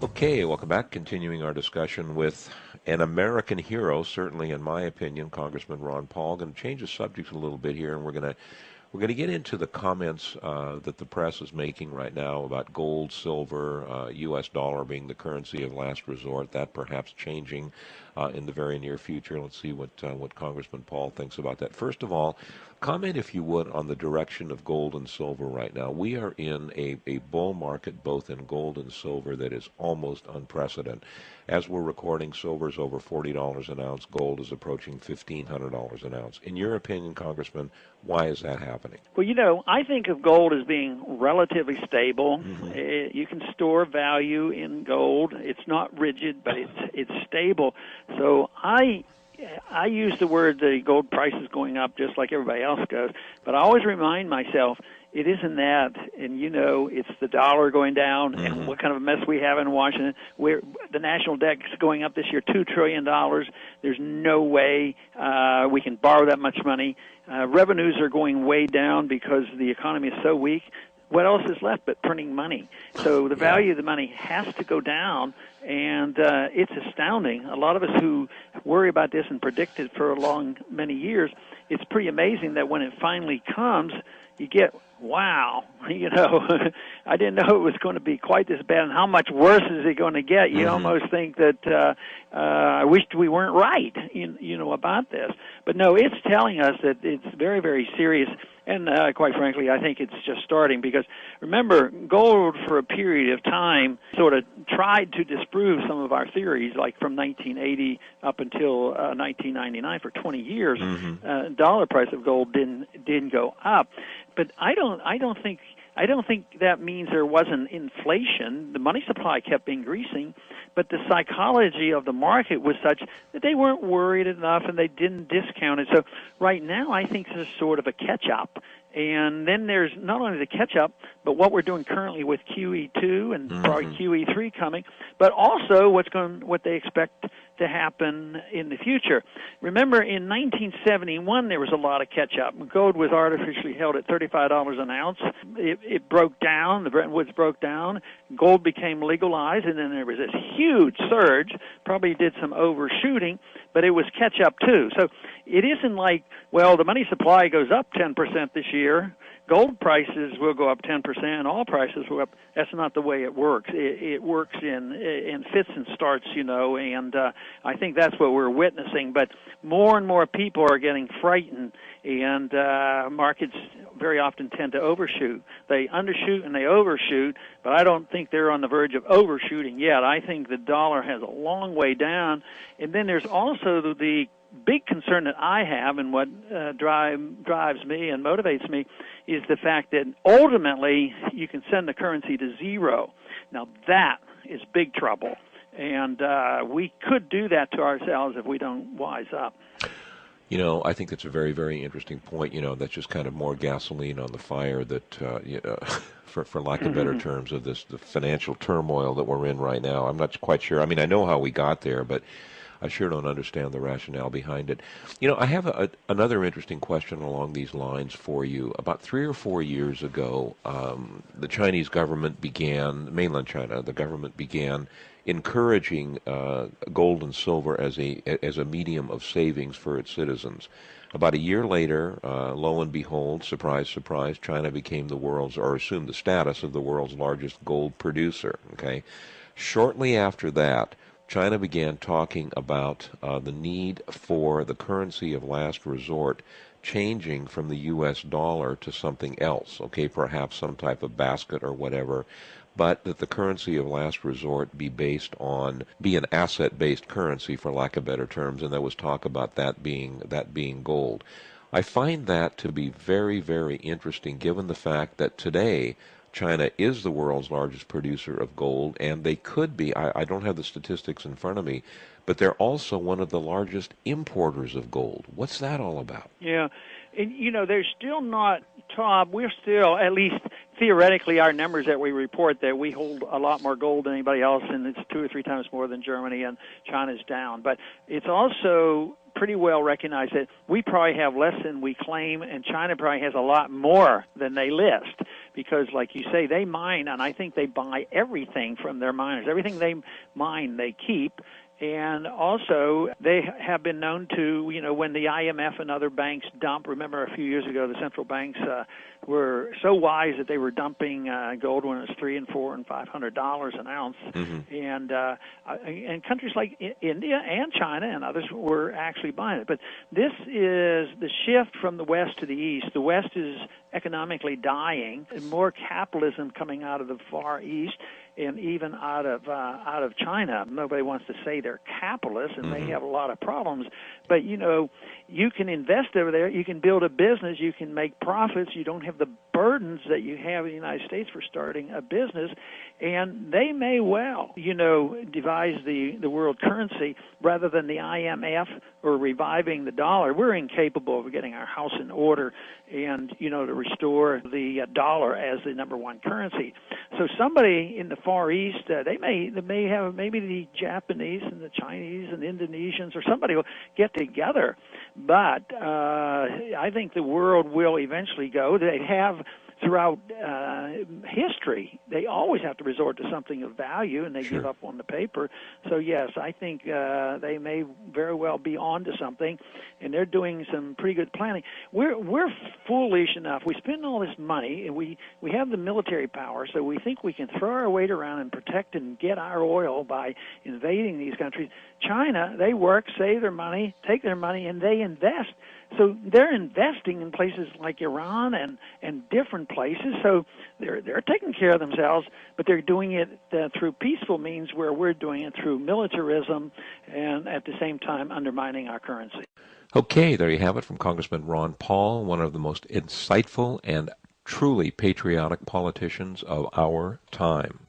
Okay, welcome back. Continuing our discussion with an American hero, certainly in my opinion, Congressman Ron Paul. Going to change the subject a little bit here, and we're going to get into the comments that the press is making right now about gold, silver, U.S. dollar being the currency of last resort. That perhaps changing in the very near future. Let's see what Congressman Paul thinks about that. First of all, comment, if you would, on the direction of gold and silver right now. We are in a bull market, both in gold and silver, that is almost unprecedented. As we're recording, silver is over $40 an ounce. Gold is approaching $1,500 an ounce. In your opinion, Congressman, why is that happening? Well, I think of gold as being relatively stable. Mm-hmm. You can store value in gold. It's not rigid, but it's stable. So I use the word the gold price is going up just like everybody else goes. But I always remind myself, it isn't that, and it's the dollar going down, Mm-hmm. and what kind of a mess we have in Washington. The national debt is going up this year, $2 trillion. There's no way we can borrow that much money. Revenues are going way down because the economy is so weak. What else is left but printing money? So the value of the money has to go down, and it's astounding. A lot of us who worry about this and predict it for many years, it's pretty amazing that when it finally comes, you get, wow, I didn't know it was going to be quite this bad, and how much worse is it going to get? You almost think that I wished we weren't right, about this. But no, it's telling us that it's very, very serious, and quite frankly, I think it's just starting, because remember, gold for a period of time sort of tried to disprove some of our theories, like from 1980 up until 1999. For 20 years, dollar price of gold didn't go up. But I don't think that means there wasn't inflation. The money supply kept increasing, but the psychology of the market was such that they weren't worried enough and they didn't discount it. So right now, I think there's sort of a catch-up. And then there's not only the catch-up, but what we're doing currently with QE2 and probably QE3 coming, but also what they expect to happen in the future. Remember, in 1971, there was a lot of catch-up. Gold was artificially held at $35 an ounce. It broke down. The Bretton Woods broke down. Gold became legalized, and then there was this huge surge. Probably did some overshooting, but it was catch-up too. So it isn't like, well, the money supply goes up 10% this year. Gold prices will go up 10%. All prices will go up. That's not the way it works. It works in fits and starts, and I think that's what we're witnessing. But more and more people are getting frightened, and markets very often tend to overshoot. They undershoot and they overshoot, but I don't think they're on the verge of overshooting yet. I think the dollar has a long way down. And then there's also the big concern that I have, and what drives me and motivates me, is the fact that ultimately you can send the currency to zero. Now that is big trouble, and we could do that to ourselves if we don't wise up. I think that's a very, very interesting point. That's just kind of more gasoline on the fire that, for lack of better terms, of the financial turmoil that we're in right now. I'm not quite sure. I mean, I know how we got there, but I sure don't understand the rationale behind it. I have another interesting question along these lines for you. About 3 or 4 years ago, the Chinese government mainland China, the government began encouraging gold and silver as a medium of savings for its citizens. About a year later, lo and behold, surprise, surprise, China became assumed the status of the world's largest gold producer. Okay, shortly after that, China began talking about the need for the currency of last resort changing from the U.S. dollar to something else, perhaps some type of basket or whatever, but that the currency of last resort be an asset-based currency, for lack of better terms, and there was talk about that being gold. I find that to be very, very interesting, given the fact that today China is the world's largest producer of gold, and they could be, I don't have the statistics in front of me, but they're also one of the largest importers of gold. What's that all about? Yeah, and they're still not top. We're still, at least theoretically, our numbers that we report, that we hold a lot more gold than anybody else, and it's 2 or 3 times more than Germany, and China's down. But it's also pretty well recognized that we probably have less than we claim, and China probably has a lot more than they list. because, like you say, they mine, and I think they buy everything from their miners. Everything they mine, they keep. And also, they have been known to, when the IMF and other banks dump, remember a few years ago, the central banks were so wise that they were dumping gold when it was $300 and $400 and $500 an ounce. And countries like India and China and others were actually buying it. But this is the shift from the West to the East. The West is economically dying, and more capitalism coming out of the Far East, and even out of China. Nobody wants to say they're capitalists, and they have a lot of problems. But, you can invest over there. You can build a business. You can make profits. You don't have the burdens that you have in the United States for starting a business. And they may well, devise the world currency rather than the IMF or reviving the dollar. We're incapable of getting our house in order and, to restore the dollar as the number one currency. So somebody in the Far East, they may have, maybe the Japanese and the Chinese and Indonesians or somebody will get together. But I think the world will eventually go. They have throughout history. They always have to resort to something of value, and they give up on the paper. So, yes, I think they may very well be on to something, and they're doing some pretty good planning. We're foolish enough. We spend all this money, and we have the military power, so we think we can throw our weight around and protect and get our oil by invading these countries. China, they work, save their money, take their money, and they invest. So they're investing in places like Iran and different places. So they're taking care of themselves, but they're doing it through peaceful means, where we're doing it through militarism and at the same time undermining our currency. Okay, there you have it from Congressman Ron Paul, one of the most insightful and truly patriotic politicians of our time.